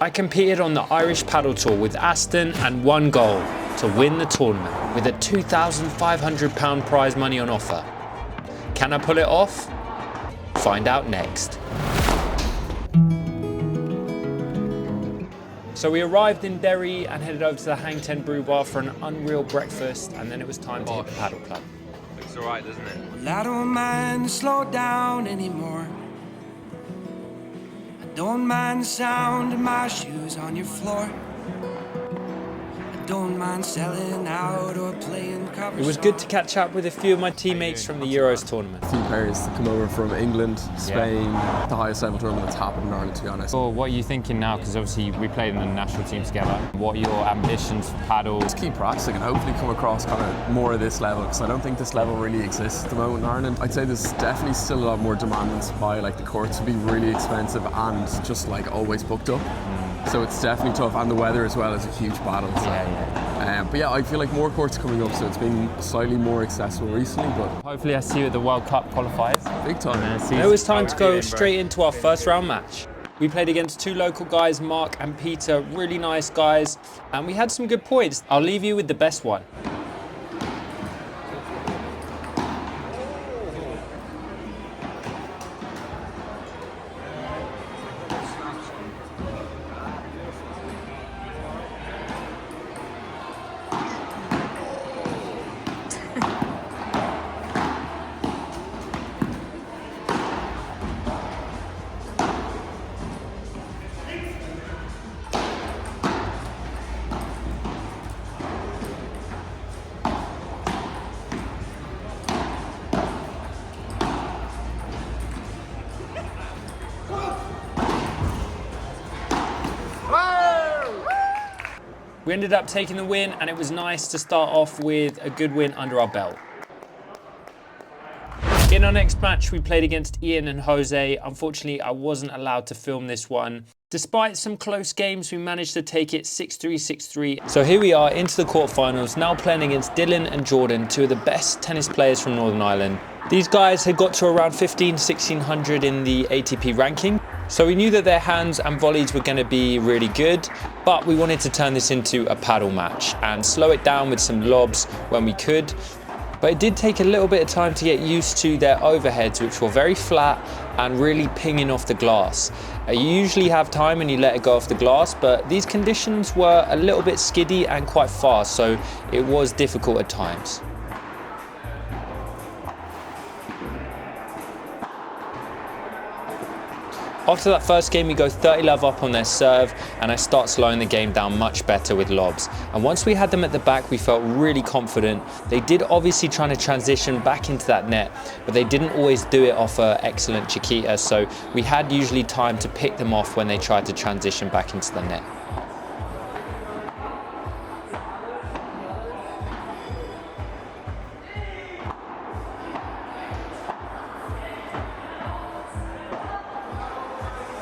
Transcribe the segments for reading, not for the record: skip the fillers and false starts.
I competed on the Irish Padel Tour with Aston and one goal: to win the tournament with a £2,500 prize money on offer. Can I pull it off? Find out next. So we arrived in Derry and headed over to the Hang Ten Brew Bar for an unreal breakfast, and then it was time to hit the paddle club. Looks alright, doesn't it? Well, I don't mind to slow down anymore. I don't mind the sound of my shoes on your floor. I don't mind selling out or playing cover. It was good to catch up with a few of my teammates from the Euros tournament. A few players that come over from England, Spain, the highest level tournament that's happened in Ireland, to be honest. So what are you thinking now? Because obviously we played in the national team together. What are your ambitions for paddle? Just keep practicing and hopefully come across kind of more of this level, because I don't think this level really exists at the moment in Ireland. I'd say there's definitely still a lot more demand than supply. Like, the courts would be really expensive and just like always booked up. So it's definitely tough, and the weather as well is a huge battle. So. But yeah, I feel like more courts are coming up, so it's been slightly more accessible recently. But hopefully I see you at the World Cup qualifiers. Big time. It was time to go straight into our first round match. We played against two local guys, Mark and Peter, really nice guys, and we had some good points. I'll leave you with the best one. We ended up taking the win, and it was nice to start off with a good win under our belt. In our next match, we played against Ian and Jose. Unfortunately, I wasn't allowed to film this one. Despite some close games, we managed to take it 6-3, 6-3. So here we are into the quarterfinals, now playing against Dylan and Jordan, two of the best tennis players from Northern Ireland. These guys had got to around 1600 in the ATP ranking. So we knew that their hands and volleys were going to be really good, but we wanted to turn this into a paddle match and slow it down with some lobs when we could. But it did take a little bit of time to get used to their overheads, which were very flat and really pinging off the glass. You usually have time when you let it go off the glass, but these conditions were a little bit skiddy and quite fast, so it was difficult at times. After that first game, we go 30-love up on their serve, and I start slowing the game down much better with lobs. And once we had them at the back, we felt really confident. They did obviously try to transition back into that net, but they didn't always do it off an excellent Chiquita, so we had usually time to pick them off when they tried to transition back into the net.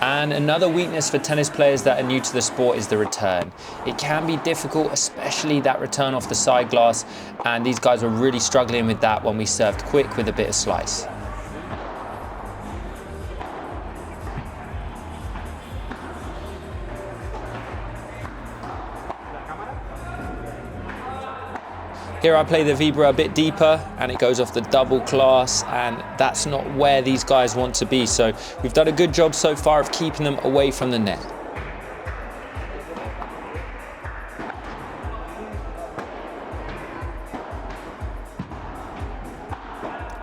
And another weakness for tennis players that are new to the sport is the return. It can be difficult, especially that return off the side glass, and these guys were really struggling with that when we served quick with a bit of slice. Here I play the Vibra a bit deeper, and it goes off the double class, and that's not where these guys want to be. So we've done a good job so far of keeping them away from the net.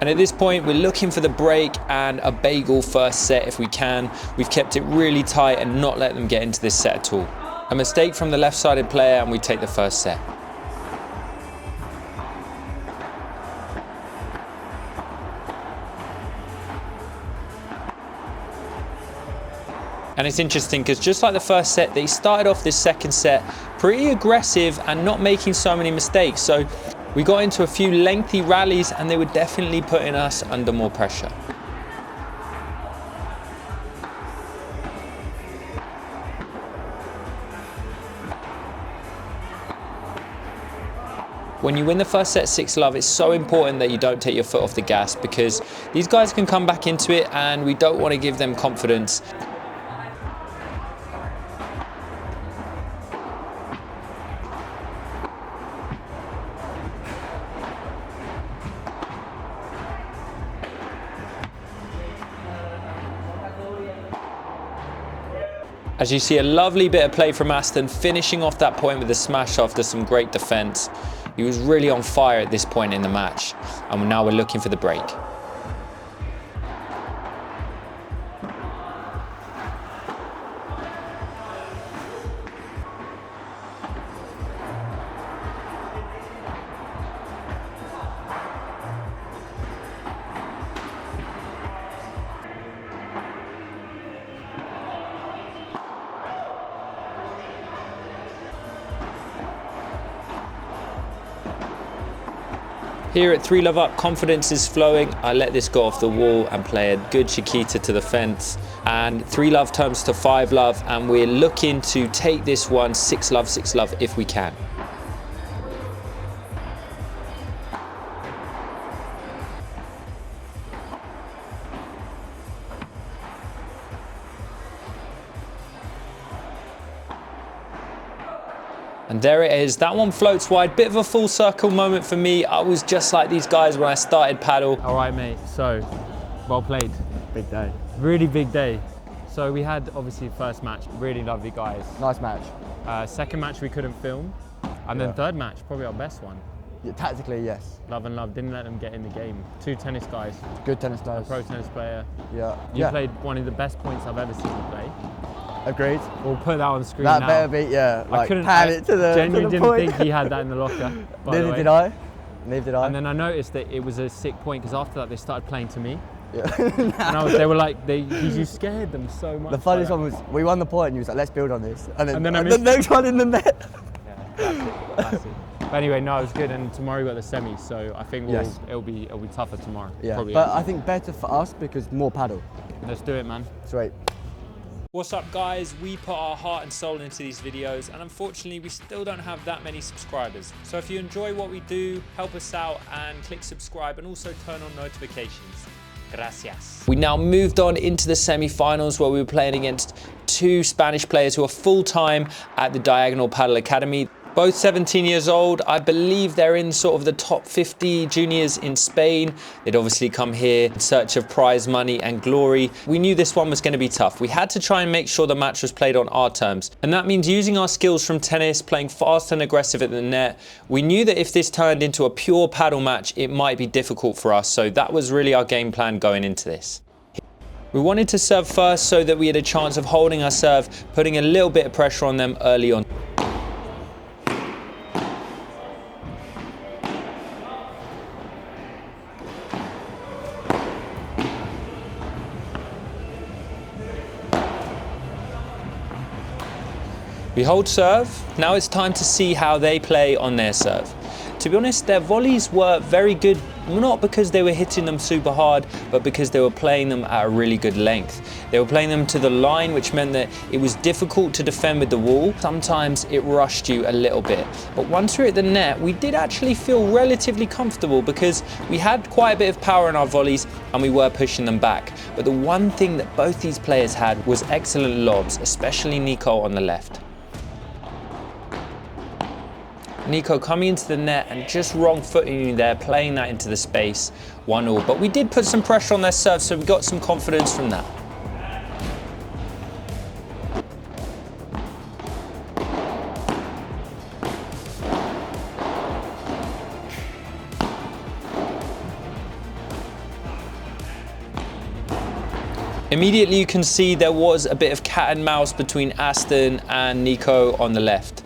And at this point, we're looking for the break and a bagel first set if we can. We've kept it really tight and not let them get into this set at all. A mistake from the left-sided player, and we take the first set. And it's interesting because just like the first set, they started off this second set pretty aggressive and not making so many mistakes. So we got into a few lengthy rallies, and they were definitely putting us under more pressure. When you win the first set 6-love, it's so important that you don't take your foot off the gas, because these guys can come back into it and we don't want to give them confidence. As you see, a lovely bit of play from Aston, finishing off that point with a smash after some great defence. He was really on fire at this point in the match, and now we're looking for the break. Here at 3-love up, confidence is flowing. I let this go off the wall and play a good Chiquita to the fence. And 3-love turns to 5-love, and we're looking to take this one 6-love, 6-love if we can. And there it is, that one floats wide. Bit of a full circle moment for me. I was just like these guys when I started paddle. All right, mate, so, well played. Big day. Really big day. So we had, obviously, first match, really lovely guys. Nice match. Second match we couldn't film. And then third match, probably our best one. Yeah, tactically, yes. Love and love, didn't let them get in the game. 2 tennis guys, Good tennis players. pro tennis player. Yeah. You played one of the best points I've ever seen you play. Agreed. We'll put that on the screen That now. better be, yeah. I Like, couldn't, pan it to the genuinely didn't point. think he had that in the locker. by the Neither way. did I. Neither did I. And then I noticed that it was a sick point because after that they started playing to me. Yeah. And they were like, you scared them so much. The funniest one was, we won the point and he was like, let's build on this. And then, then I the missed- next one in the net. Classic. But anyway, no, it was good. And tomorrow we got the semis, so I think Yes. it'll be tougher tomorrow. Yeah, Probably. but I think better for us because more paddle. Let's do it, man. Sweet. What's up, guys? We put our heart and soul into these videos, and unfortunately we still don't have that many subscribers. So if you enjoy what we do, help us out and click subscribe, and also turn on notifications. Gracias. We now moved on into the semi-finals, where we were playing against 2 Spanish players who are full-time at the Diagonal Padel Academy. Both 17 years old. I believe they're in sort of the top 50 juniors in Spain. They'd obviously come here in search of prize money and glory. We knew this one was going to be tough. We had to try and make sure the match was played on our terms. And that means using our skills from tennis, playing fast and aggressive at the net. We knew that if this turned into a pure paddle match, it might be difficult for us. So that was really our game plan going into this. We wanted to serve first so that we had a chance of holding our serve, putting a little bit of pressure on them early on. We hold serve. Now it's time to see how they play on their serve. To be honest, their volleys were very good, not because they were hitting them super hard, but because they were playing them at a really good length. They were playing them to the line, which meant that it was difficult to defend with the wall. Sometimes it rushed you a little bit. But once we were at the net, we did actually feel relatively comfortable because we had quite a bit of power in our volleys and we were pushing them back. But the one thing that both these players had was excellent lobs, especially Nico on the left. Nico coming into the net and just wrong footing you there, playing that into the space, 1-1. But we did put some pressure on their serve, so we got some confidence from that. Immediately you can see there was a bit of cat and mouse between Aston and Nico on the left.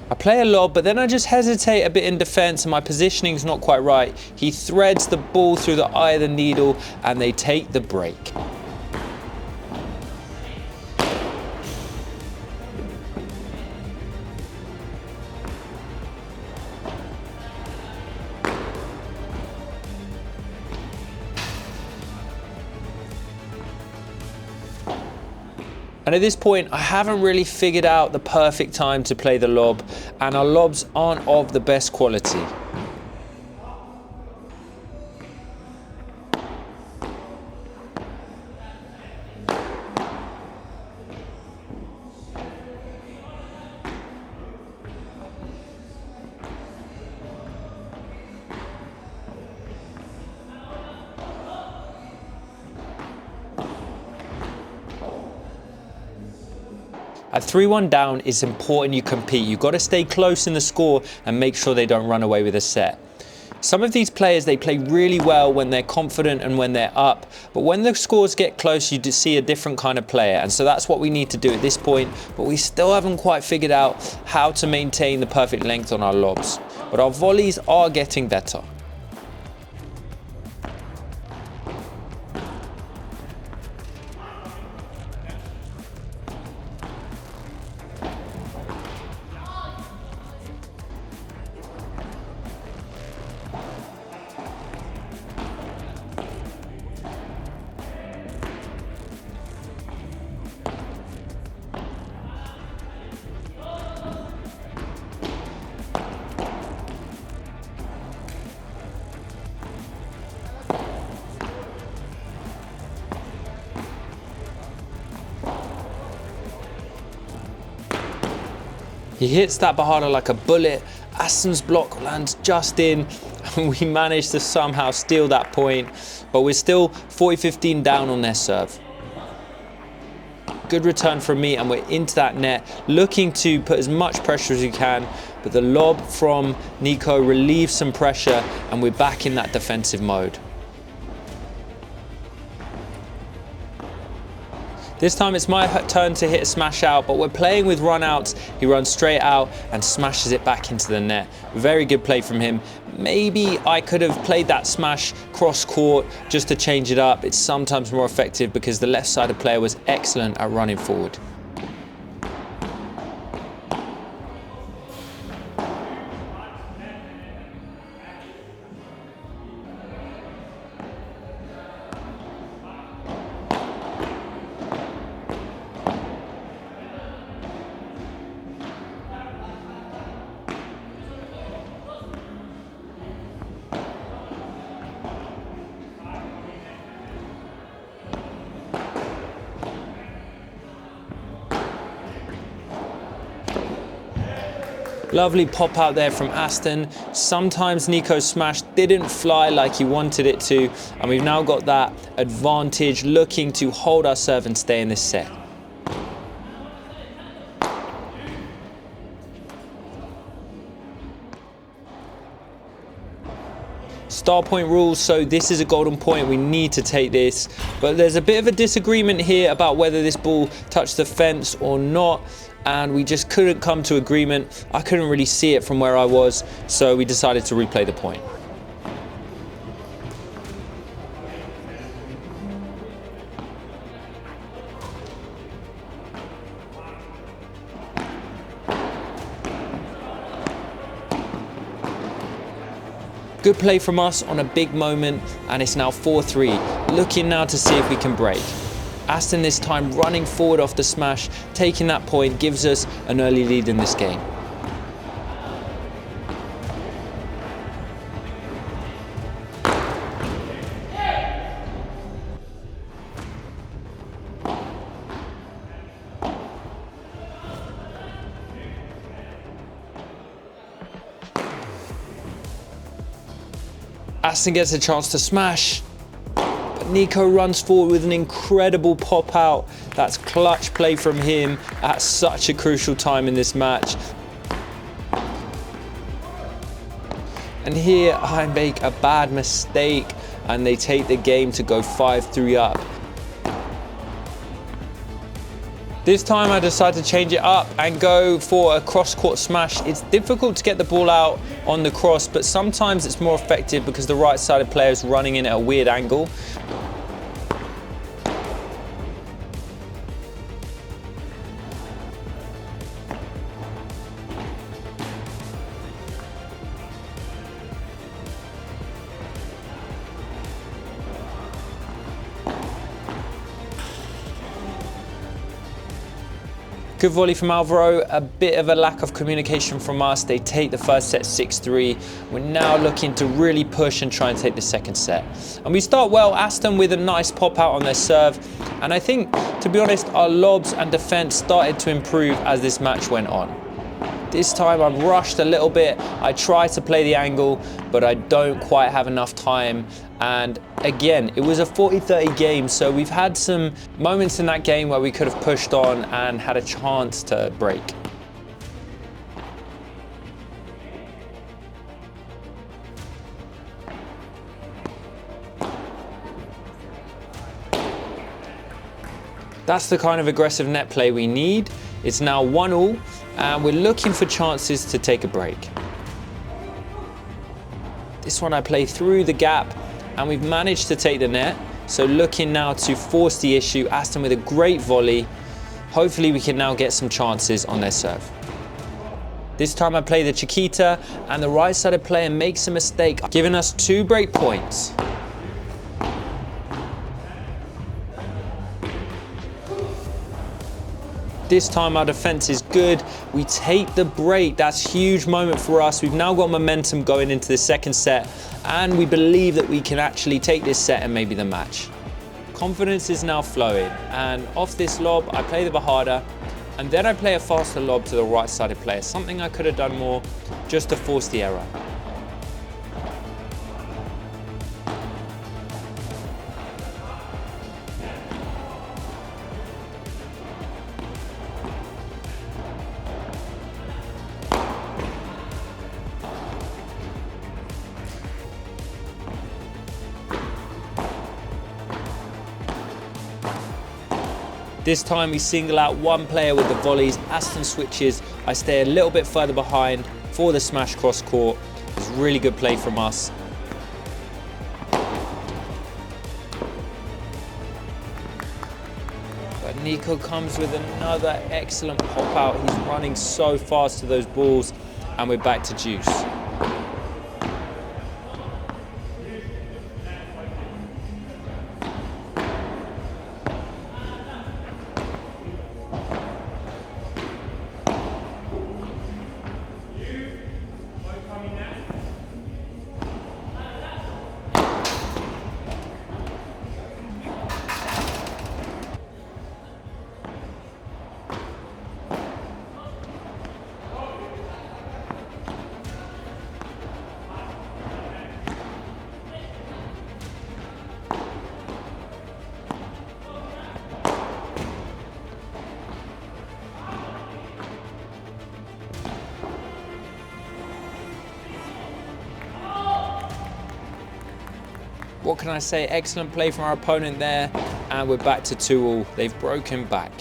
I play a lob, but then I just hesitate a bit in defense and my positioning's not quite right. He threads the ball through the eye of the needle and they take the break. And at this point, I haven't really figured out the perfect time to play the lob, and our lobs aren't of the best quality. At 3-1 down, it's important you compete. You've got to stay close in the score and make sure they don't run away with a set. Some of these players, they play really well when they're confident and when they're up, but when the scores get close, you see a different kind of player, and so that's what we need to do at this point, but we still haven't quite figured out how to maintain the perfect length on our lobs. But our volleys are getting better. He hits that Bahada like a bullet. Aston's block lands just in, and we managed to somehow steal that point, but we're still 40-15 down on their serve. Good return from me, and we're into that net, looking to put as much pressure as we can, but the lob from Nico relieves some pressure, and we're back in that defensive mode. This time it's my turn to hit a smash out, but we're playing with run outs. He runs straight out and smashes it back into the net. Very good play from him. Maybe I could have played that smash cross court just to change it up. It's sometimes more effective because the left-sided player was excellent at running forward. Lovely pop out there from Aston. Sometimes Nico's smash didn't fly like he wanted it to, and we've now got that advantage, looking to hold our serve and stay in this set. Star point rules, so this is a golden point. We need to take this, but there's a bit of a disagreement here about whether this ball touched the fence or not, and we just couldn't come to agreement. I couldn't really see it from where I was, so we decided to replay the point. Good play from us on a big moment, and it's now 4-3. Looking now to see if we can break. Aston this time running forward off the smash, taking that point gives us an early lead in this game. Aston gets a chance to smash, but Nico runs forward with an incredible pop out. That's clutch play from him at such a crucial time in this match. And here I make a bad mistake and they take the game to go 5-3 up. This time I decide to change it up and go for a cross-court smash. It's difficult to get the ball out on the cross, but sometimes it's more effective because the right-sided player is running in at a weird angle. Good volley from Alvaro, a bit of a lack of communication from us. They take the first set 6-3. We're now looking to really push and try and take the second set. And we start well, Aston with a nice pop out on their serve. And I think, to be honest, our lobs and defense started to improve as this match went on. This time I'm rushed a little bit. I try to play the angle, but I don't quite have enough time. And again, it was a 40-30 game, so we've had some moments in that game where we could have pushed on and had a chance to break. That's the kind of aggressive net play we need. It's now 1-1, and we're looking for chances to take a break. This one I play through the gap, and we've managed to take the net. So looking now to force the issue. Aston with a great volley. Hopefully we can now get some chances on their serve. This time I play the Chiquita, and the right-sided player makes a mistake, giving us 2 break points. This time our defense is good. We take the break. That's a huge moment for us. We've now got momentum going into the second set, and we believe that we can actually take this set and maybe the match. Confidence is now flowing, and off this lob, I play the Bajada, and then I play a faster lob to the right-sided player, something I could have done more just to force the error. This time we single out one player with the volleys. Aston switches. I stay a little bit further behind for the smash cross court. It's really good play from us. But Nico comes with another excellent pop out. He's running so fast to those balls, and we're back to juice. What can I say? Excellent play from our opponent there, and we're back to 2-2. They've broken back.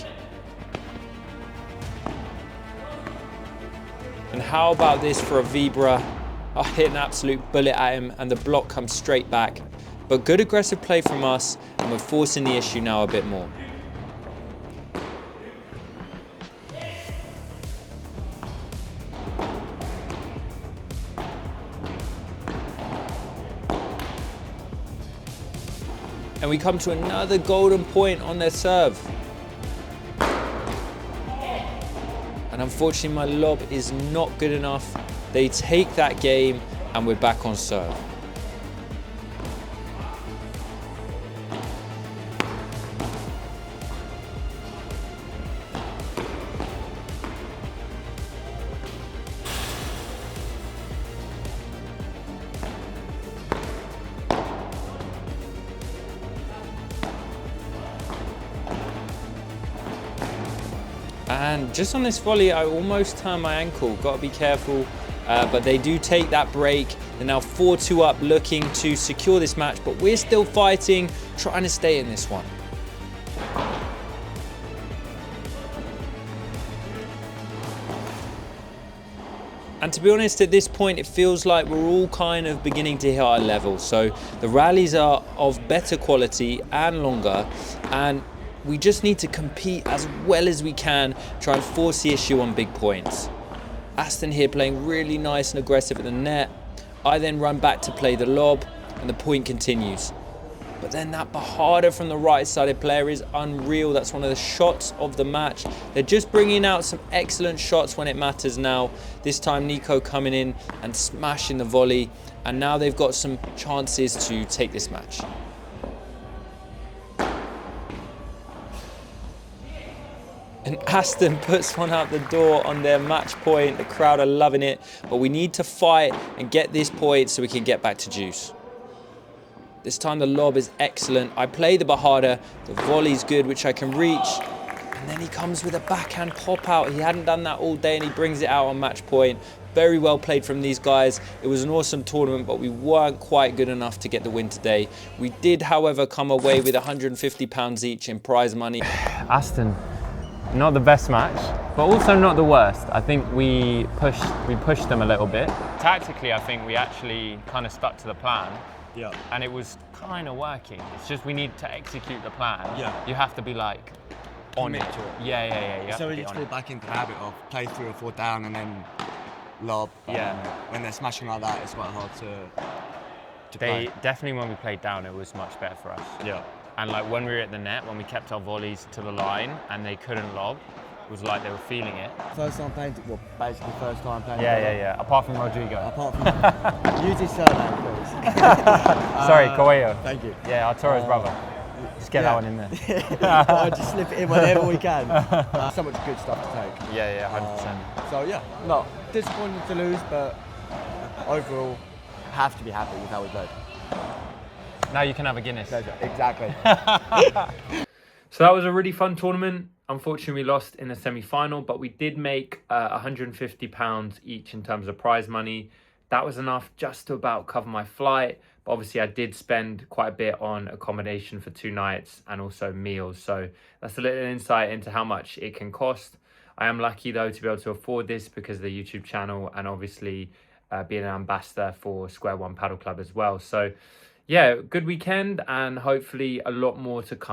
And how about this for a Vibra? I hit an absolute bullet at him, and the block comes straight back. But good aggressive play from us, and we're forcing the issue now a bit more. And we come to another golden point on their serve. And unfortunately my lob is not good enough. They take that game, and we're back on serve. And just on this volley, I almost turned my ankle. Got to be careful, but they do take that break. They're now 4-2 up, looking to secure this match, but we're still fighting, trying to stay in this one. And to be honest, at this point, it feels like we're all kind of beginning to hit our level. So the rallies are of better quality and longer, and we just need to compete as well as we can, try and force the issue on big points. Aston here playing really nice and aggressive at the net. I then run back to play the lob, and the point continues. But then that Bajada from the right-sided player is unreal. That's one of the shots of the match. They're just bringing out some excellent shots when it matters now. This time Nico coming in and smashing the volley, and now they've got some chances to take this match. And Aston puts one out the door on their match point. The crowd are loving it, but we need to fight and get this point so we can get back to juice. This time the lob is excellent. I play the Bahada, the volley's good, which I can reach. And then he comes with a backhand pop out. He hadn't done that all day and he brings it out on match point. Very well played from these guys. It was an awesome tournament, but we weren't quite good enough to get the win today. We did, however, come away with £150 each in prize money. Aston, not the best match, but also not the worst. I think we pushed them a little bit. Tactically, I think we actually kind of stuck to the plan. Yeah. And it was kind of working. It's just we need to execute the plan. Yeah. You have to be like on it. Commit to it. Yeah. You have So to we be need to on fall it. back into the habit of play 3 or 4 down and then lob. Yeah. When they're smashing like that, it's quite hard to play. Definitely when we played down, it was much better for us. Yeah. And like when we were at the net, when we kept our volleys to the line and they couldn't lob, it was like they were feeling it. First time playing, well, basically first time playing. Yeah. Apart from Rodrigo. Apart from, use his surname, please. Sorry, Coelho. Thank you. Yeah, Arturo's brother. Just get that one in there. I just slip it in whenever we can. So much good stuff to take. Yeah, 100%. So yeah, no, disappointed to lose, but overall, have to be happy with how we played. Now you can have a Guinness. Exactly. So that was a really fun tournament. Unfortunately, we lost in the semi-final, but we did make £150 each in terms of prize money. That was enough just to about cover my flight. But obviously, I did spend quite a bit on accommodation for 2 nights and also meals. So that's a little insight into how much it can cost. I am lucky, though, to be able to afford this because of the YouTube channel and obviously being an ambassador for Square One Paddle Club as well. So yeah, good weekend and hopefully a lot more to come.